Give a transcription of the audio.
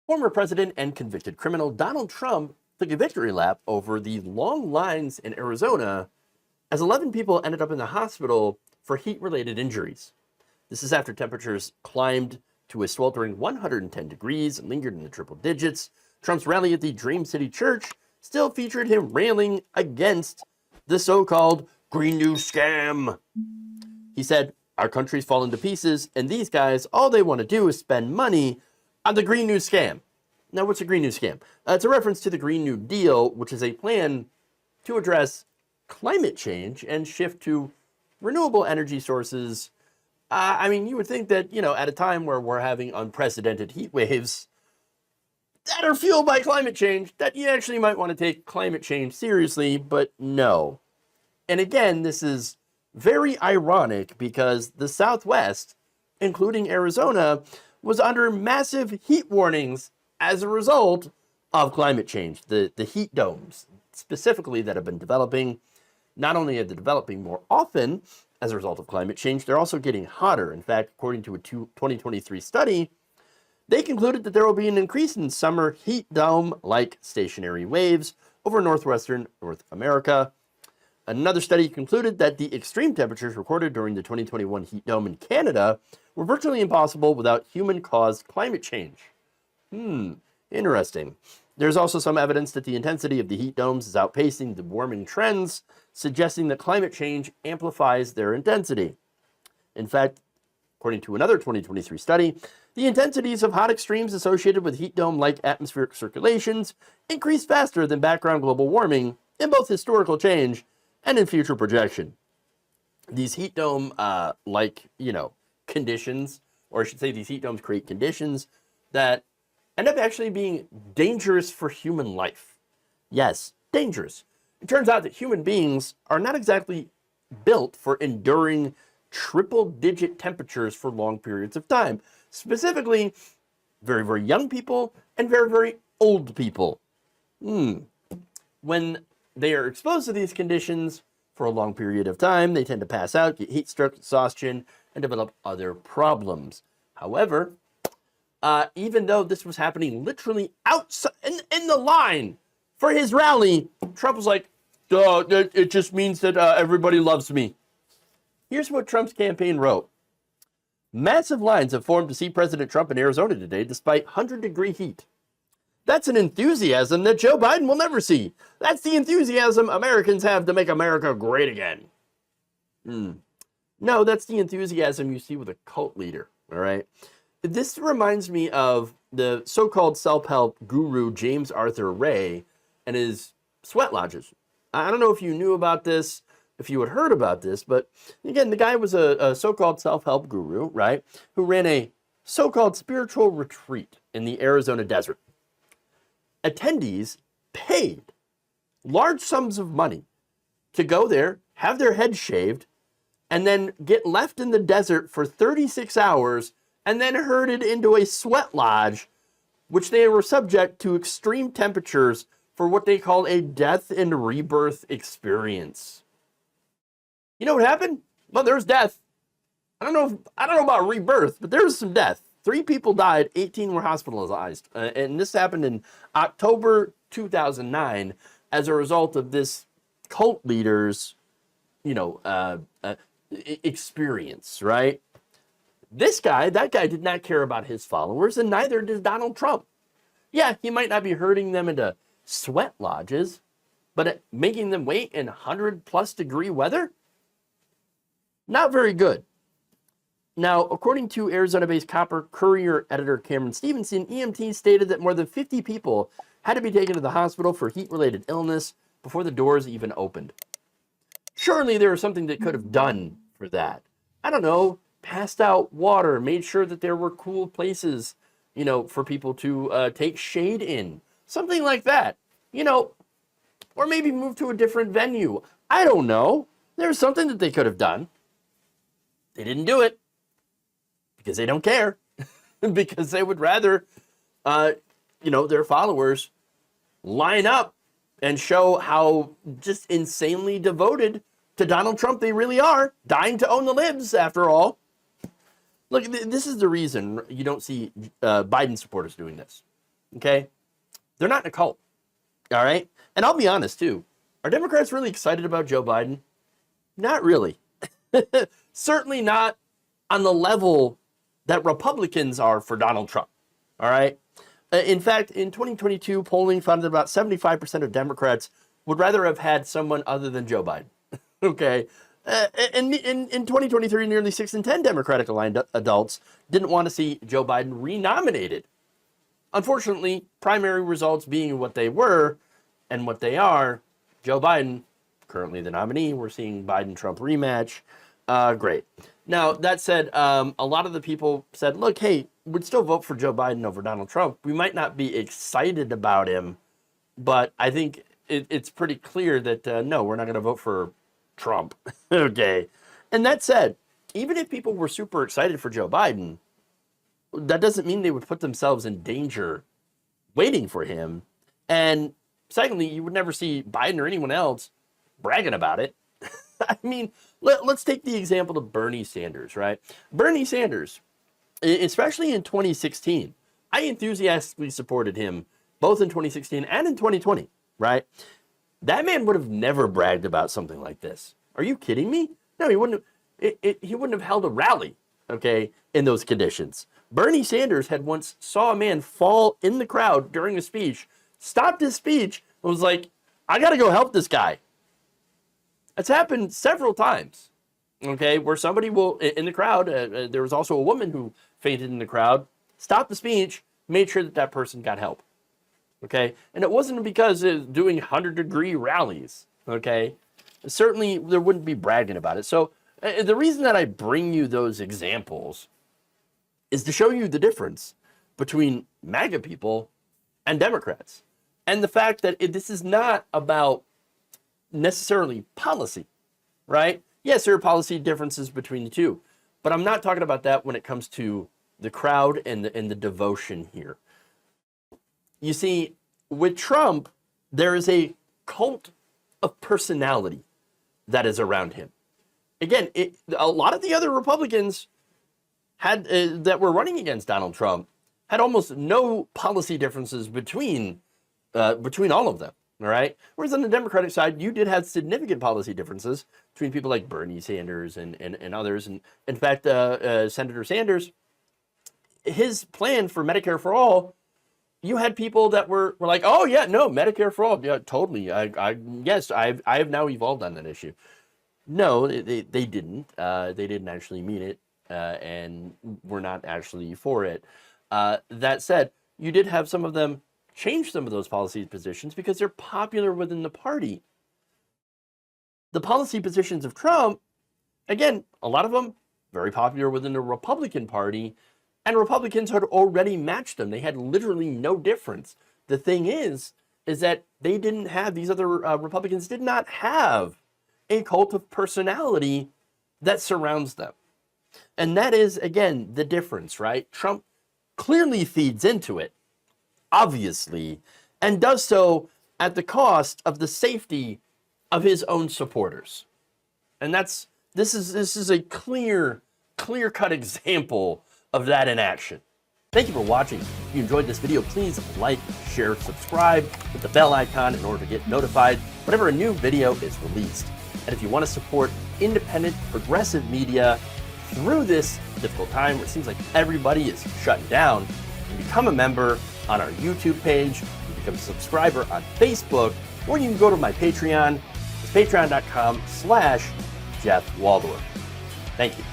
Former president and convicted criminal Donald Trump took a victory lap over the long lines in Arizona as 11 people ended up in the hospital for heat-related injuries. This is after temperatures climbed to a sweltering 110 degrees and lingered in the triple digits. Trump's rally at the Dream City Church still featured him railing against the so-called Green New Scam. He said, "Our country's fallen to pieces, and these guys, all they want to do is spend money on the Green New Scam." Now, what's a Green New Scam? It's a reference to the Green New Deal, which is a plan to address climate change and shift to renewable energy sources. You would think that, at a time where we're having unprecedented heat waves that are fueled by climate change, that you actually might want to take climate change seriously, but no. And again, this is very ironic because the Southwest, including Arizona, was under massive heat warnings as a result of climate change. The heat domes, specifically, that have been developing, not only are they developing more often as a result of climate change, they're also getting hotter. In fact, according to a 2023 study, they concluded that there will be an increase in summer heat dome-like stationary waves over northwestern North America. Another study concluded that the extreme temperatures recorded during the 2021 heat dome in Canada were virtually impossible without human-caused climate change. Interesting. There's also some evidence that the intensity of the heat domes is outpacing the warming trends, suggesting that climate change amplifies their intensity. In fact, according to another 2023 study, the intensities of hot extremes associated with heat dome-like atmospheric circulations increase faster than background global warming in both historical change and in future projection. These heat dome conditions, or I should say these heat domes create conditions that end up actually being dangerous for human life. Yes, dangerous. It turns out that human beings are not exactly built for enduring triple-digit temperatures for long periods of time. Specifically, very, very young people and very, very old people. When they are exposed to these conditions for a long period of time, they tend to pass out, get heat stroke, exhaustion, and develop other problems. However, even though this was happening literally outside in the line for his rally, Trump was like, it just means that everybody loves me. Here's what Trump's campaign wrote. Massive lines have formed to see President Trump in Arizona today despite 100-degree heat. That's an enthusiasm that Joe Biden will never see. That's the enthusiasm Americans have to make America great again. No, that's the enthusiasm you see with a cult leader, all right? This reminds me of the so-called self-help guru James Arthur Ray and his sweat lodges. I don't know if you knew about this, if you had heard about this, but again, the guy was a so-called self-help guru, right, who ran a so-called spiritual retreat in the Arizona desert. Attendees paid large sums of money to go there, have their heads shaved, and then get left in the desert for 36 hours and then herded into a sweat lodge, which they were subject to extreme temperatures for what they call a death and rebirth experience. You know what happened? Well, there was death. I don't know about rebirth, but there was some death. 3 people died, 18 were hospitalized. And this happened in October 2009 as a result of this cult leader's, experience, right? That guy did not care about his followers, and neither did Donald Trump. Yeah, he might not be herding them into sweat lodges, but making them wait in 100+ degree weather? Not very good. Now, according to Arizona-based Copper Courier editor Cameron Stevenson, EMTs stated that more than 50 people had to be taken to the hospital for heat-related illness before the doors even opened. Surely there was something that could have done for that. I don't know, passed out water, made sure that there were cool places, for people to take shade in. Something like that, or maybe move to a different venue. I don't know. There's something that they could have done. They didn't do it because they don't care, because they would rather, their followers line up and show how just insanely devoted to Donald Trump they really are, dying to own the libs, after all. Look, this is the reason you don't see Biden supporters doing this. okay? They're not in a cult, all right? And I'll be honest, too. Are Democrats really excited about Joe Biden? Not really. Certainly not on the level that Republicans are for Donald Trump, all right? In fact, in 2022, polling found that about 75% of Democrats would rather have had someone other than Joe Biden, okay? And in 2023, nearly 6 in 10 Democratic-aligned adults didn't want to see Joe Biden renominated. Unfortunately, primary results being what they were and what they are, Joe Biden, currently the nominee, we're seeing Biden-Trump rematch. Great. Now, that said, a lot of the people said, look, hey, we'd still vote for Joe Biden over Donald Trump. We might not be excited about him, but I think it's pretty clear that, no, we're not going to vote for Trump. Okay. And that said, even if people were super excited for Joe Biden, that doesn't mean they would put themselves in danger waiting for him. And secondly, you would never see Biden or anyone else bragging about it. I mean, let's take the example of Bernie Sanders, right? Bernie Sanders, especially in 2016, I enthusiastically supported him both in 2016 and in 2020, right? That man would have never bragged about something like this. Are you kidding me? No, he wouldn't have, he wouldn't have held a rally, okay, in those conditions. Bernie Sanders had once saw a man fall in the crowd during a speech, stopped his speech, and was like, I got to go help this guy. It's happened several times, okay, where somebody will, in the crowd, there was also a woman who fainted in the crowd, stopped the speech, made sure that that person got help, okay? And it wasn't because it was doing 100-degree rallies, okay? Certainly, there wouldn't be bragging about it. So the reason that I bring you those examples is to show you the difference between MAGA people and Democrats. And the fact that this is not about necessarily policy, right? Yes, there are policy differences between the two, but I'm not talking about that when it comes to the crowd and the devotion here. You see, with Trump, there is a cult of personality that is around him. Again, a lot of the other Republicans had that were running against Donald Trump had almost no policy differences between all of them. All right. Whereas on the Democratic side, you did have significant policy differences between people like Bernie Sanders and others. And in fact, Senator Sanders, his plan for Medicare for all, you had people that were like, oh, yeah, no, Medicare for all. Yeah, totally. Yes, I have now evolved on that issue. No, they didn't. They didn't actually mean it and were not actually for it. That said, you did have some of them change some of those policy positions because they're popular within the party. The policy positions of Trump, again, a lot of them very popular within the Republican Party, and Republicans had already matched them. They had literally no difference. The thing is that they didn't have, these other Republicans did not have a cult of personality that surrounds them. And that is, again, the difference, right? Trump clearly feeds into it, obviously, and does so at the cost of the safety of his own supporters. And this is a clear-cut example of that in action. Thank you for watching. If you enjoyed this video, please like, share, subscribe, hit the bell icon in order to get notified whenever a new video is released. And if you want to support independent, progressive media through this difficult time where it seems like everybody is shutting down, you can become a member on our YouTube page, you can become a subscriber on Facebook, or you can go to my Patreon. It's patreon.com/Jeff Waldorf. Thank you.